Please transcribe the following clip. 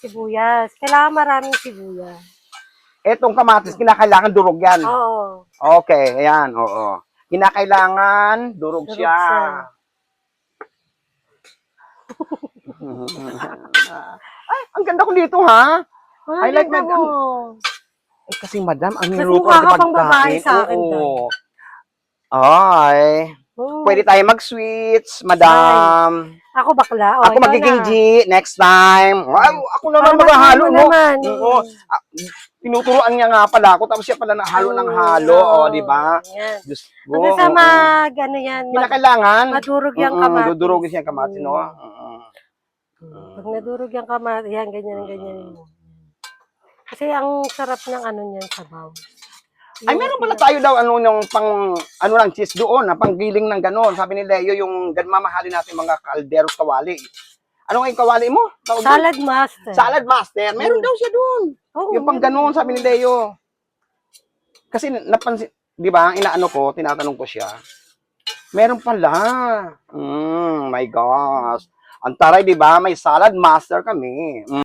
sibuyas. Kailangan maraming sibuyas. Etong kamatis, kinakailangan durog yan. Oo. Okay, ayan, oo. Kinakailangan durog Durog siya. siya. Ay, ang ganda ko dito, ha? I like Maganda mo. Eh, kasi madam, ang Kasi niluto mukha natin ka pang babae pagkain. sa akin, Oo. Ay, pwede tayo mag-sweets, madam. Ako bakla. O, Ako ikaw magiging na. G next time. Wow, ako naman Para maghahalo, matuloy mo no? naman. Oo. Ah, tinuturuan niya nga pala ako, tapos siya pala halo ng halo, Oo. di ba? Yan. Diyos ko. Hanggang sa ano yan, Kinakailangan. madurog yung kamatis. Dudurogin siya yung kamatis, no? Pag nadurog yung kamatis, yan, ganyan. Kasi ang sarap ng ano niyan, sabaw. Ay, meron pala tayo daw, yung lang, cheese doon, panggiling ng gano'n. Sabi ni Leo, yung mamahalin natin mga kalderos kawali. Ano nga yung kawali mo? Salad master. Salad master. Meron daw siya doon. Yung pang gano'n, sabi ni Leo. Kasi napansin, di ba, ang inaano ko, tinatanong ko siya. Meron pala. My gosh. Ang taray, di ba? May salad master kami.